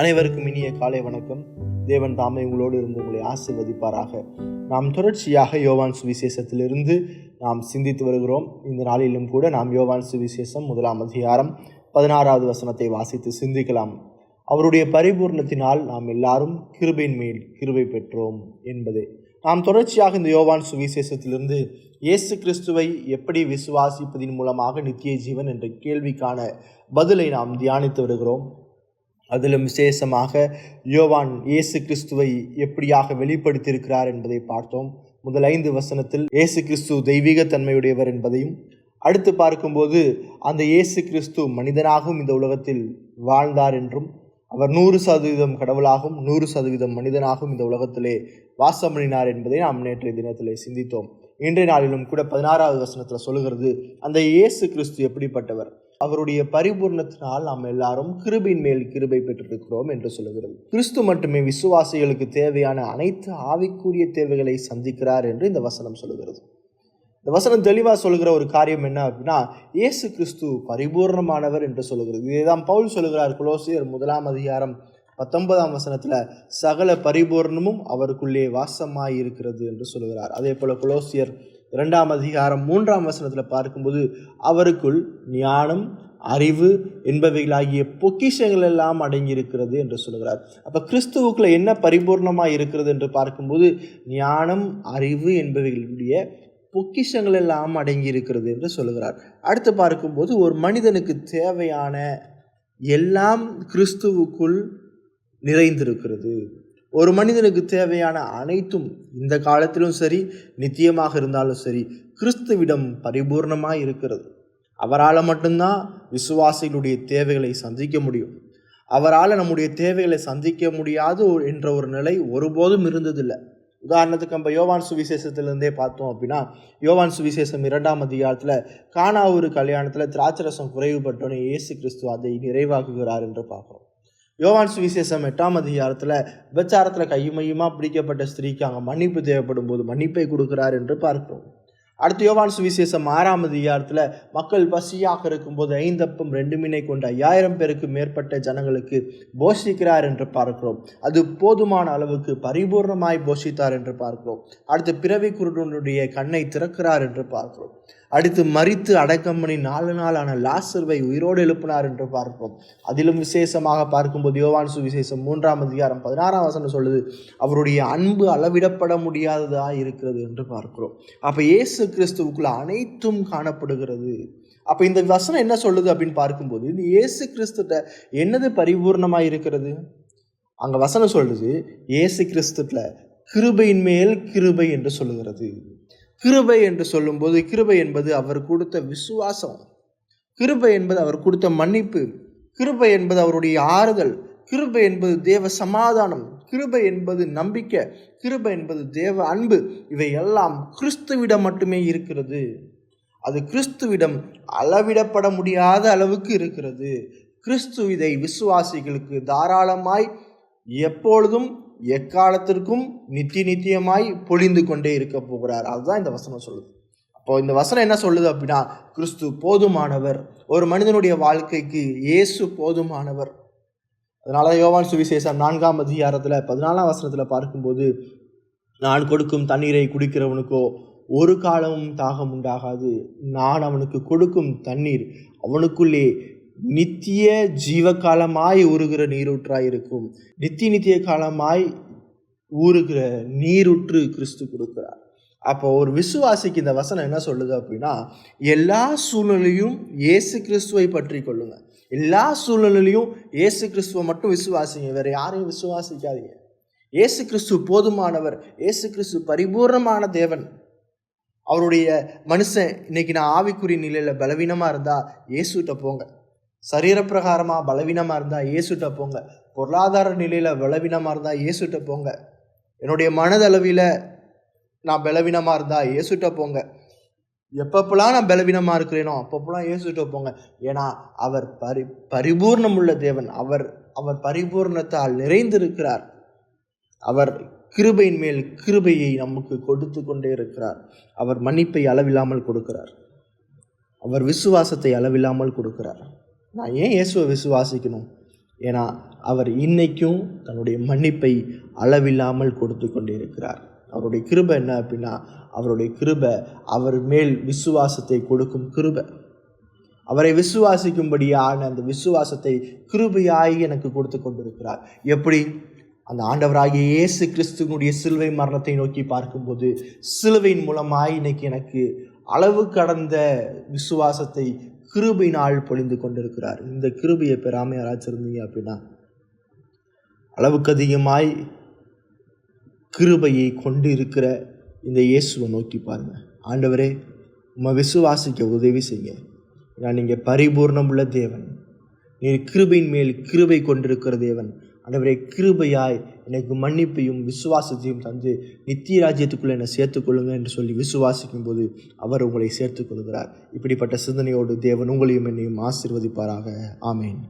அனைவருக்கும் இனிய காலை வணக்கம். தேவன் தாமே உங்களோடு இருந்து உங்களை ஆசீர்வதிப்பாராக. நாம் தொடர்ச்சியாக யோவான் சுவிசேஷத்திலிருந்து நாம் சிந்தித்து வருகிறோம். இந்த நாளிலும் கூட நாம் யோவான் சுவிசேஷம் 1 அதிகாரம் 16வது வசனத்தை வாசித்து சிந்திக்கலாம். அவருடைய பரிபூர்ணத்தினால் நாம் எல்லாரும் கிருபையின் மேல் கிருபை பெற்றோம் என்பதே. நாம் தொடர்ச்சியாக இந்த யோவான் சுவிசேஷத்திலிருந்து இயேசு கிறிஸ்துவை எப்படி விசுவாசிப்பதின் மூலமாக நித்திய ஜீவன் என்ற கேள்விக்கான பதிலை நாம் தியானித்து வருகிறோம். அதிலும் விசேஷமாக யோவான் இயேசு கிறிஸ்துவை எப்படியாக வெளிப்படுத்தியிருக்கிறார் என்பதை பார்த்தோம். முதல் 5 வசனத்தில் இயேசு கிறிஸ்து தெய்வீக தன்மையுடையவர் என்பதையும், அடுத்து பார்க்கும்போது அந்த இயேசு கிறிஸ்து மனிதனாகவும் இந்த உலகத்தில் வாழ்ந்தார் என்றும், அவர் 100% கடவுளாகவும் 100% மனிதனாகவும் இந்த உலகத்திலே வாசம் பண்ணினார் என்பதை நாம் நேற்றைய தினத்திலே சிந்தித்தோம். இன்றைய நாளிலும் கூட 16வது வசனத்தில் சொல்லுகிறது, அந்த இயேசு கிறிஸ்து எப்படிப்பட்டவர், அவருடைய பரிபூர்ணத்தினால் நாம் எல்லாரும் கிருபையின் மேல் கிருபை பெற்றிருக்கிறோம் என்று சொல்லுகிறது. கிறிஸ்து மட்டுமே விசுவாசிகளுக்கு தேவையான அனைத்து ஆவிக்குரிய தேவைகளை சந்திக்கிறார் என்று இந்த வசனம் சொல்லுகிறது. இந்த வசனம் தெளிவாக சொல்லுகிற ஒரு காரியம் என்ன அப்படின்னா, இயேசு கிறிஸ்து பரிபூர்ணமானவர் என்று சொல்லுகிறது. இதைதான் பவுல் சொல்லுகிறார் கொலோசியர் 1 அதிகாரம் 19ஆம் வசனத்தில், சகல பரிபூர்ணமும் அவருக்குள்ளே வாசமாய் இருக்கிறது என்று சொல்லுகிறார். அதே போல கொலோசியர் 2 அதிகாரம் 3ஆம் வசனத்தில் பார்க்கும்போது, அவருக்குள் ஞானம் அறிவு என்பவைகளாகிய பொக்கிஷங்கள் எல்லாம் அடங்கியிருக்கிறது என்று சொல்லுகிறார். அப்போ கிறிஸ்துவுக்குள்ள என்ன பரிபூர்ணமாக இருக்கிறது என்று பார்க்கும்போது, ஞானம் அறிவு என்பவைகளுடைய பொக்கிஷங்கள் எல்லாம் அடங்கி இருக்கிறது என்று சொல்லுகிறார். அடுத்து பார்க்கும்போது, ஒரு மனிதனுக்கு தேவையான எல்லாம் கிறிஸ்துவுக்குள் நிறைந்திருக்கிறது. ஒரு மனிதனுக்கு தேவையான அனைத்தும் இந்த காலத்திலும் சரி, நித்தியமாக இருந்தாலும் சரி, கிறிஸ்துவிடம் பரிபூர்ணமாக இருக்கிறது. அவரால் மட்டும்தான் விசுவாசிகளுடைய தேவைகளை சந்திக்க முடியும். அவரால் நம்முடைய தேவைகளை சந்திக்க முடியாது என்ற ஒரு நிலை ஒருபோதும் இருந்ததில்லை. உதாரணத்துக்கு நம்ம யோவான் சுவிசேஷத்திலிருந்தே பார்த்தோம் அப்படின்னா, யோவான் சுவிசேஷம் 2ஆம் அதிகாரத்தில் கானா ஒரு கல்யாணத்தில் திராட்சரசம் குறைவுபட்டோன்னே இயேசு கிறிஸ்து அதை நிறைவாக்குகிறார் என்று பார்க்குறோம். யோவான் சுவிசேஷம் 8ஆம் அதிகாரத்தில் விபச்சாரத்தில் கையுமையுமாக பிடிக்கப்பட்ட ஸ்திரீக்கு அங்கே மன்னிப்பு தேவைப்படும் போது மன்னிப்பை கொடுக்கிறார் என்று பார்க்கிறோம். அடுத்து யோவான் சுவிசேஷம் 6ஆம் அதிகாரத்தில் மக்கள் பசியாக இருக்கும்போது 5 அப்பம் 2 மீனை கொண்டு 5000 பேருக்கு மேற்பட்ட ஜனங்களுக்கு போஷிக்கிறார் என்று பார்க்கிறோம். அது போதுமான அளவுக்கு பரிபூர்ணமாய் போஷித்தார் என்று பார்க்கிறோம். அடுத்து பிறவி குருடனுடைய கண்ணை திறக்கிறார் என்று பார்க்கிறோம். அடுத்து மரித்து அடக்கம் பண்ணி 4 நாளான லாசருவை உயிரோடு எழுப்பினார் என்று பார்க்கிறோம். அதிலும் விசேஷமாக பார்க்கும்போது யோவான் சுவிசேஷம் 3ஆம் அதிகாரம் 16ஆம் வசனம் சொல்லுது, அவருடைய அன்பு அளவிடப்பட முடியாததாக இருக்கிறது என்று பார்க்கிறோம். அப்போ இயேசு கிறிஸ்துவுக்குள்ள அனைத்தும் காணப்படுகிறது. அப்போ இந்த வசனம் என்ன சொல்லுது அப்படின்னு பார்க்கும்போது, இந்த இயேசு கிறிஸ்துட்ட என்னது பரிபூர்ணமாக இருக்கிறது? அங்கே வசனம் சொல்லுது, இயேசு கிறிஸ்துல கிருபையின் மேல் கிருபை என்று சொல்லுகிறது. கிருபை என்று சொல்லும்போது, கிருபை என்பது அவர் கொடுத்த விசுவாசம், கிருபை என்பது அவர் கொடுத்த மன்னிப்பு, கிருபை என்பது அவருடைய ஆறுதல், கிருபை என்பது தேவ சமாதானம், கிருபை என்பது நம்பிக்கை, கிருபை என்பது தேவ அன்பு. இவை எல்லாம் கிறிஸ்துவிடம் மட்டுமே இருக்கிறது. அது கிறிஸ்துவிடம் அளவிடப்பட முடியாத அளவுக்கு இருக்கிறது. கிறிஸ்து இதை விசுவாசிகளுக்கு தாராளமாய் எப்பொழுதும் எக்காலத்திற்கும் நித்தியமாய் பொழிந்து கொண்டே இருக்க போகிறார். அதுதான் இந்த வசனம் சொல்லுது. அப்போ இந்த வசனம் என்ன சொல்லுது அப்படின்னா, கிறிஸ்து போதுமானவர். ஒரு மனிதனுடைய வாழ்க்கைக்கு இயேசு போதுமானவர். அதனால யோவான் சுவிசேஷம் 4ஆம் அதிகாரத்தில் 14ஆம் வசனத்தில் பார்க்கும்போது, நான் கொடுக்கும் தண்ணீரை குடிக்கிறவனுக்கோ ஒரு காலமும் தாகம் உண்டாகாது. நான் அவனுக்கு கொடுக்கும் தண்ணீர் அவனுக்குள்ளே நித்திய ஜீவகாலமாய் ஊறுகிற நீரூற்றாய் இருக்கும். நித்திய காலமாய் ஊறுகிற நீரூற்று கிறிஸ்து கொடுக்கிறார். அப்போ ஒரு விசுவாசிக்கு இந்த வசனம் என்ன சொல்லுது அப்படின்னா, எல்லா சூழ்நிலையும் இயேசு கிறிஸ்துவை பற்றி கொள்ளுங்க. எல்லா சூழ்நிலையும் இயேசு கிறிஸ்துவை மட்டும் விசுவாசிங்க, வேற யாரையும் விசுவாசிக்காதீங்க. இயேசு கிறிஸ்து போதுமானவர். இயேசு கிறிஸ்து பரிபூர்ணமான தேவன். அவருடைய மனுஷன் இன்னைக்கு நான் ஆவிக்குரிய நிலையில் பலவீனமாக இருந்தால் இயேசுகிட்ட போங்க. சரீரப்பிரகாரமாக பலவீனமாக இருந்தால் இயேசுகிட்ட போங்க. பொருளாதார நிலையில் பலவீனமாக இருந்தால் இயேசுகிட்ட போங்க. என்னுடைய மனதளவில் நான் பலவீனமாக இருந்தால் இயேசுகிட்ட போங்க. எப்பப்பெல்லாம் நான் பலவீனமாக இருக்கிறேனோ அப்பப்பெல்லாம் இயேசுகிட்ட போங்க. ஏன்னா அவர் பரிபூர்ணமுள்ள தேவன். அவர் பரிபூர்ணத்தால் நிறைந்திருக்கிறார். அவர் கிருபையின் மேல் கிருபையை நமக்கு கொடுத்து கொண்டே இருக்கிறார். அவர் மன்னிப்பை அளவில்லாமல் கொடுக்கிறார். அவர் விசுவாசத்தை அளவில்லாமல் கொடுக்கிறார். நான் ஏன் இயேசுவை விசுவாசிக்கணும்? ஏன்னா அவர் இன்னைக்கும் தன்னுடைய மன்னிப்பை அளவில்லாமல் கொடுத்து கொண்டே இருக்கிறார். அவருடைய கிருபை என்ன அப்படின்னா, அவருடைய கிருபை அவர் மேல் விசுவாசத்தை கொடுக்கும் கிருபை. அவரை விசுவாசிக்கும்படியான அந்த விசுவாசத்தை கிருபையாய் எனக்கு கொடுத்து கொண்டிருக்கிறார். எப்படி? அந்த ஆண்டவராகிய இயேசு கிறிஸ்துவனுடைய சிலுவை மரணத்தை நோக்கி பார்க்கும்போது சிலுவையின் மூலமாய் இன்னைக்கு எனக்கு அளவு கடந்த விசுவாசத்தை கிருபையினால் பொழிந்து கொண்டிருக்கிறார். இந்த கிருபையை பெறாமல் யாராச்சும் இருந்தீங்க அப்படின்னா, அளவுக்கு அதிகமாய் கிருபையை கொண்டு இருக்கிற இந்த இயேசுவை நோக்கி பாருங்க. ஆண்டவரே, உம்மை விசுவாசிக்க உதவி செய்ய. நான் நீங்கள் பரிபூர்ணமுள்ள தேவன், நீர் கிருபையின் மேல் கிருபை கொண்டிருக்கிற தேவன். ஆண்டவரே, கிருபையாய் எனக்கு மன்னிப்பையும் விசுவாசத்தையும் தந்து நித்திய ராஜ்யத்துக்குள்ளே என்னை சேர்த்துக்கொள்ளுங்க என்று சொல்லி விசுவாசிக்கும் போது அவர் உங்களை சேர்த்துக் கொள்கிறார். இப்படிப்பட்ட சிந்தனையோடு தேவன் உங்களையும் என்னையும் ஆசீர்வதிப்பாராக. ஆமேன்.